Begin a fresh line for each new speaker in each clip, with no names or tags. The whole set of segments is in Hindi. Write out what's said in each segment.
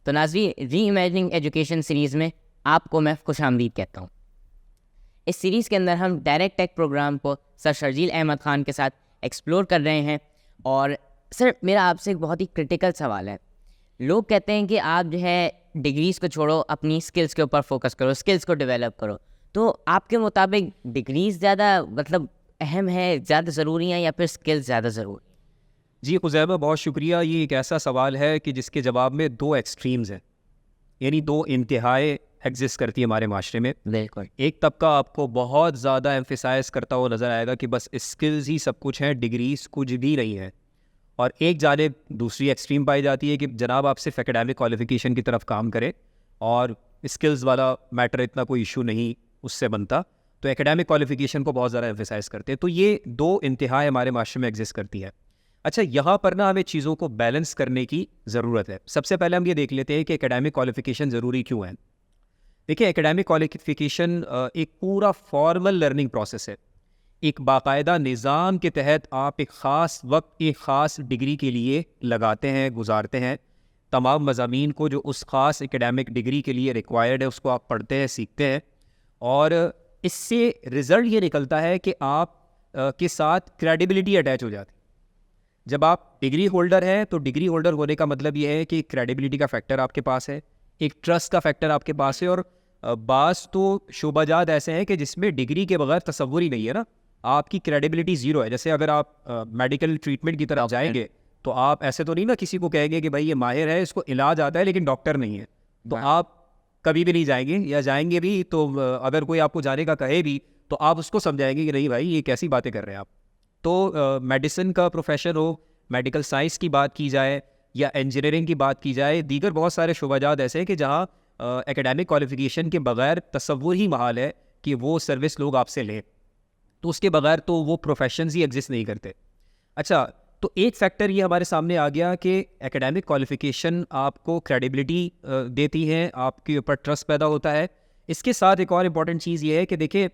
तो नाज़रीन, री इमेजिनिंग एजुकेशन सीरीज़ में आपको मैं खुशामदीद कहता हूँ। इस सीरीज़ के अंदर हम डायरेक्ट टेक प्रोग्राम को सर शर्जील अहमद ख़ान के साथ एक्सप्लोर कर रहे हैं। और सर, मेरा आपसे एक बहुत ही क्रिटिकल सवाल है। लोग कहते हैं कि आप जो है डिग्रीज़ को छोड़ो, अपनी स्किल्स के ऊपर फोकस करो, स्किल्स को डेवलप करो। तो आपके मुताबिक डिग्रीज़ ज़्यादा मतलब अहम है, ज़्यादा ज़रूरी है, या फिर स्किल्स ज़्यादा ज़रूरी?
जी खुज़ैमा, बहुत शुक्रिया। ये एक ऐसा सवाल है कि जिसके जवाब में दो एक्सट्रीम्स हैं, यानी दो इंतहाएँ एग्जिस्ट करती है हमारे माशरे में।
बिल्कुल।
एक तबका आपको बहुत ज़्यादा एम्फेसाइज करता हुआ नज़र आएगा कि बस स्किल्स ही सब कुछ हैं, डिग्रीज कुछ भी नहीं है। और एक जानिब दूसरी एक्सट्रीम पाई जाती है कि जनाब आप सिर्फ एकेडमिक क्वालिफिकेशन की तरफ काम करें और स्किल्स वाला मैटर इतना कोई इशू नहीं उससे बनता, तो एकेडमिक क्वालिफिकेशन को बहुत ज़्यादा एम्फेसाइज करते हैं। तो ये दो इंतहाएँ हमारे माशरे में एग्जिस्ट करती है। अच्छा, यहाँ पर ना हमें चीज़ों को बैलेंस करने की ज़रूरत है। सबसे पहले हम ये देख लेते हैं कि एकेडमिक क्वालिफिकेशन ज़रूरी क्यों है। देखिए, एकेडमिक क्वालिफिकेशन एक पूरा फॉर्मल लर्निंग प्रोसेस है। एक बाकायदा निज़ाम के तहत आप एक ख़ास वक्त एक ख़ास डिग्री के लिए लगाते हैं, गुजारते हैं। तमाम मज़ामीन को जो उस ख़ास एकेडमिक डिग्री के लिए रिक्वायर्ड है उसको आप पढ़ते हैं, सीखते हैं, और इससे रिज़ल्ट ये निकलता है कि आप के साथ क्रेडिबिलिटी अटैच हो जाती है। जब आप डिग्री होल्डर हैं तो डिग्री होल्डर होने का मतलब ये है कि क्रेडिबिलिटी का फैक्टर आपके पास है, एक ट्रस्ट का फैक्टर आपके पास है। और बास तो शोबाजात ऐसे हैं कि जिसमें डिग्री के बगैर तसव्वुर ही नहीं है ना, आपकी क्रेडिबिलिटी ज़ीरो है। जैसे अगर आप मेडिकल ट्रीटमेंट की तरफ जाएंगे तो आप ऐसे तो नहीं ना किसी को कहेंगे कि भाई ये माहिर है, इसको इलाज आता है लेकिन डॉक्टर नहीं है, तो आप कभी भी नहीं जाएंगे, या जाएंगे भी तो अगर कोई आपको जाने का कहे भी तो आप उसको समझाएंगे कि नहीं भाई ये कैसी बातें कर रहे हैं आप। तो मेडिसिन का प्रोफेशन हो, मेडिकल साइंस की बात की जाए या इंजीनियरिंग की बात की जाए, दीगर बहुत सारे शोबाजात ऐसे हैं कि जहाँ एकेडमिक क्वालिफिकेशन के बगैर तसव्वुर ही महाल है कि वो सर्विस लोग आपसे लें, तो उसके बगैर तो वो प्रोफेशंस ही एग्जिस्ट नहीं करते। अच्छा, तो एक फैक्टर ये हमारे सामने आ गया कि एकेडमिक क्वालिफिकेशन आपको क्रेडिबिलिटी देती है, आपके ऊपर ट्रस्ट पैदा होता है। इसके साथ एक और इम्पॉर्टेंट चीज़ ये है कि देखिए,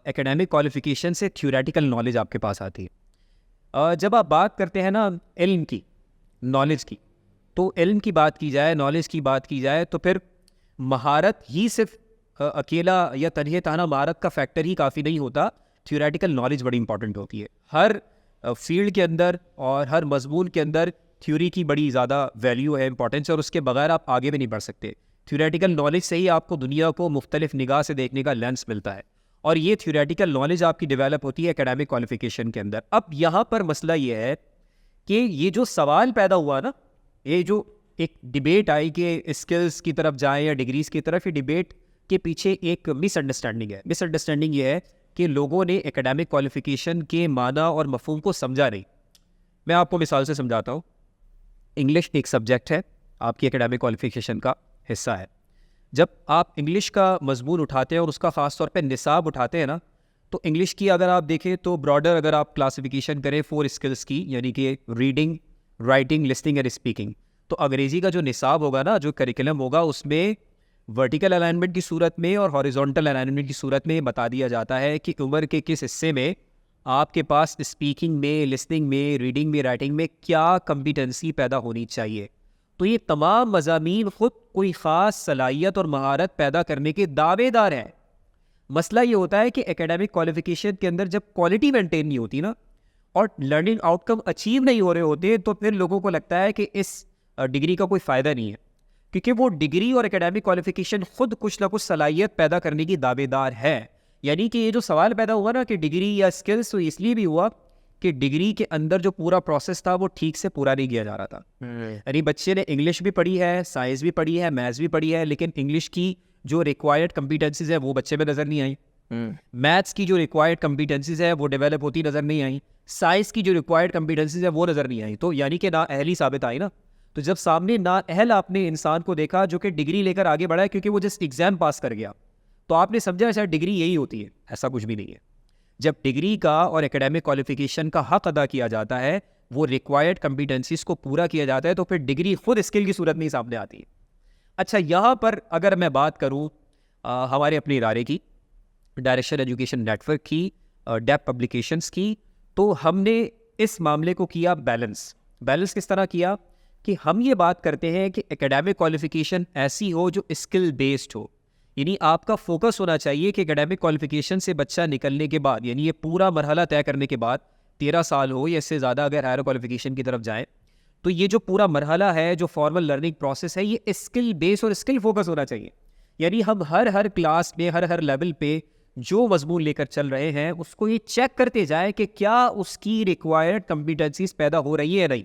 एकेडमिक क्वालिफिकेशन से थ्योरेटिकल नॉलेज आपके पास आती है। जब आप बात करते हैं ना इल्म की, नॉलेज की, तो इल्म की बात की जाए, नॉलेज की बात की जाए, तो फिर महारत ही सिर्फ अकेला या तन्हे ताना महारत का फैक्टर ही काफ़ी नहीं होता। थ्योरेटिकल नॉलेज बड़ी इंपॉर्टेंट होती है हर फील्ड के अंदर, और हर मजमून के अंदर थ्योरी की बड़ी ज़्यादा वैल्यू है, इंपॉर्टेंस है, और उसके बगैर आप आगे भी नहीं बढ़ सकते। थ्योरेटिकल नॉलेज से ही आपको दुनिया को मुख्तलिफ निगाह से देखने का लेंस मिलता है, और ये थ्योरेटिकल नॉलेज आपकी डेवलप होती है एकेडमिक क्वालिफिकेशन के अंदर। अब यहाँ पर मसला ये है कि ये जो सवाल पैदा हुआ ना, ये जो एक डिबेट आई कि स्किल्स की तरफ जाएं या डिग्रीज की तरफ, ये डिबेट के पीछे एक मिसअंडरस्टैंडिंग है। मिसअंडरस्टैंडिंग ये है कि लोगों ने एकेडमिक क्वालिफिकेशन के माना और मफहूम को समझा नहीं। मैं आपको मिसाल से समझाता हूँ। इंग्लिश एक सब्जेक्ट है, आपकी एकेडमिक क्वालिफिकेशन का हिस्सा है। जब आप इंग्लिश का मजमून उठाते हैं और उसका ख़ास तौर पे निसाब उठाते हैं ना, तो इंग्लिश की अगर आप देखें तो ब्रॉडर अगर आप क्लासिफिकेशन करें 4 स्किल्स की, यानी कि reading, writing, listening and speaking, तो अंग्रेज़ी का जो निसाब होगा ना, जो करिकुलम होगा, उसमें वर्टिकल अलाइनमेंट की सूरत में और हॉरिजॉन्टल अलाइनमेंट की सूरत में बता दिया जाता है कि उम्र के किस हिस्से में आपके पास स्पीकिंग में, लिसनिंग में, रीडिंग में, राइटिंग में क्या कम्पिटेंसी पैदा होनी चाहिए। तो ये तमाम मज़ामीन ख़ुद कोई ख़ास सलाहियत और महारत पैदा करने के दावेदार हैं। मसला ये होता है कि एकेडमिक क्वालिफिकेशन के अंदर जब क्वालिटी मेंटेन नहीं होती ना, और लर्निंग आउटकम अचीव नहीं हो रहे होते, तो फिर लोगों को लगता है कि इस डिग्री का कोई फ़ायदा नहीं है, क्योंकि वो डिग्री और एकेडमिक क्वालिफिकेशन खुद कुछ ना कुछ सलाहियत पैदा करने की दावेदार है। यानी कि ये जो सवाल पैदा हुआ ना कि डिग्री या स्किल्स, तो इसलिए भी हुआ कि डिग्री के अंदर जो पूरा प्रोसेस था वो ठीक से पूरा नहीं किया जा रहा था। यानी बच्चे ने इंग्लिश भी पढ़ी है, साइंस भी पढ़ी है, मैथ्स भी पढ़ी है, लेकिन इंग्लिश की जो रिक्वायर्ड कम्पिटेंसीज है वो बच्चे में नज़र नहीं आई। मैथ्स की जो रिक्वायर्ड कम्पिटेंसीज है वो डेवलप होती नज़र नहीं आई। साइंस की जो रिक्वायर्ड कम्पिटेंसीज है वो नज़र नहीं आई। तो यानी कि ना अहली साबित आई ना। तो जब सामने ना अहल आपने इंसान को देखा जो कि डिग्री लेकर आगे बढ़ा है क्योंकि वो जस्ट एग्जाम पास कर गया, तो आपने समझा शायद डिग्री यही होती है। ऐसा कुछ भी नहीं है। जब डिग्री का और एकेडमिक क्वालिफिकेशन का हक अदा किया जाता है, वो रिक्वायर्ड कम्पिटेंसीज को पूरा किया जाता है, तो फिर डिग्री खुद स्किल की सूरत में ही सामने आती है। अच्छा, यहाँ पर अगर मैं बात करूँ हमारे अपने इदारे की, डायरेक्शन एजुकेशन नेटवर्क की, डेप पब्लिकेशंस की, तो हमने इस मामले को किया बैलेंस। किस तरह किया कि हम ये बात करते हैं कि एकेडमिक क्वालिफिकेशन ऐसी हो जो स्किल बेस्ड हो, यानी आपका फोकस होना चाहिए कि एकेडमिक क्वालिफिकेशन से बच्चा निकलने के बाद, यानी ये पूरा मरहला तय करने के बाद 13 साल हो या इससे ज़्यादा अगर हायर क्वालिफिकेशन की तरफ जाएं, तो ये जो पूरा मरहला है, जो फॉर्मल लर्निंग प्रोसेस है, ये स्किल बेस और स्किल फोकस होना चाहिए। यानी हम हर क्लास में हर लेवल पे जो मजमून लेकर चल रहे हैं उसको ये चेक करते जाए कि क्या उसकी रिक्वायर्ड कॉम्पिटेंसीज पैदा हो रही है या नहीं,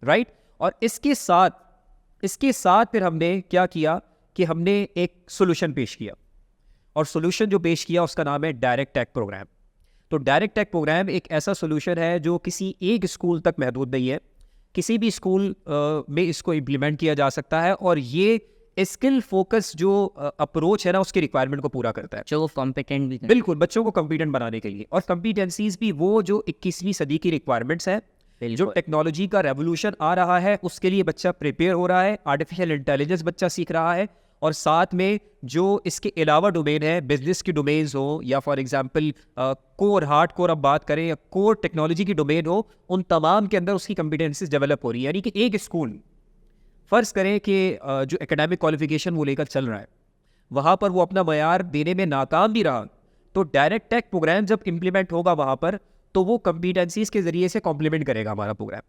राइट। और इसके साथ फिर हमने क्या किया कि हमने एक सोल्यूशन पेश किया, और सोल्यूशन जो पेश किया उसका नाम है डायरेक्ट टैग प्रोग्राम। तो डायरेक्ट टैग प्रोग्राम एक ऐसा सोल्यूशन है जो किसी एक स्कूल तक महदूद नहीं है, किसी भी स्कूल में इसको इम्प्लीमेंट किया जा सकता है, और ये स्किल फोकस जो अप्रोच है ना उसकी रिक्वायरमेंट को पूरा करता है,
जो वो कॉम्पिटेंट भी
बिल्कुल बच्चों को कॉम्पिटेंट बनाने के लिए। और कॉम्पिटेंसीज भी वो जो 21वीं सदी की रिक्वायरमेंट्स है, जो टेक्नोलॉजी का रेवोल्यूशन आ रहा है उसके लिए बच्चा प्रिपेयर हो रहा है, आर्टिफिशियल इंटेलिजेंस बच्चा सीख रहा है, और साथ में जो इसके अलावा डोमेन है, बिजनेस की डोमेन्स हो या for example core hard core अब बात करें या कोर टेक्नोलॉजी की डोमेन हो, उन तमाम के अंदर उसकी कॉम्पिटेंसीज डेवलप हो रही है। यानी कि एक स्कूल फ़र्ज़ करें कि जो एकेडमिक क्वालिफिकेशन वो लेकर चल रहा है वहाँ पर वो अपना मयार देने में नाकाम भी रहा, तो डायरेक्ट टैग प्रोग्राम जब इम्प्लीमेंट होगा वहाँ पर, तो वो कॉम्पिटेंसीज के ज़रिए से कॉम्प्लीमेंट करेगा हमारा प्रोग्राम।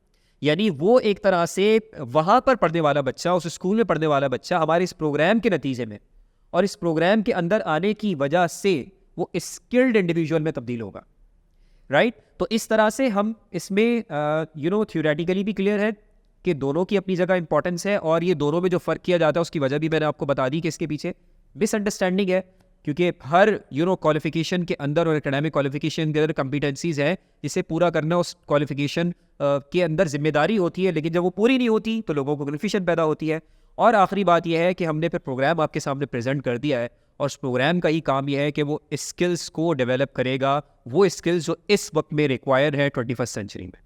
यानी वो एक तरह से वहाँ पर पढ़ने वाला बच्चा, उस स्कूल में पढ़ने वाला बच्चा हमारे इस प्रोग्राम के नतीजे में और इस प्रोग्राम के अंदर आने की वजह से वो स्किल्ड इंडिविजुअल में तब्दील होगा, राइट। तो इस तरह से हम इसमें थ्योरेटिकली भी क्लियर है कि दोनों की अपनी जगह इंपॉर्टेंस है, और ये दोनों में जो फ़र्क किया जाता है उसकी वजह भी मैंने आपको बता दी कि इसके पीछे मिसअंडरस्टैंडिंग है, क्योंकि हर क्वालिफिकेशन के अंदर और एकेडमिक क्वालिफिकेशन के अंदर कॉम्पिटेंसीज है जिसे पूरा करना उस क्वालिफिकेशन के अंदर जिम्मेदारी होती है, लेकिन जब वो पूरी नहीं होती तो लोगों को कन्फ्यूजन पैदा होती है। और आखिरी बात यह है कि हमने फिर प्रोग्राम आपके सामने प्रेजेंट कर दिया है, और उस प्रोग्राम का ही काम यह है कि वो स्किल्स को डेवलप करेगा, वो स्किल्स जो इस वक्त में रिक्वायर है 21st सेंचुरी में।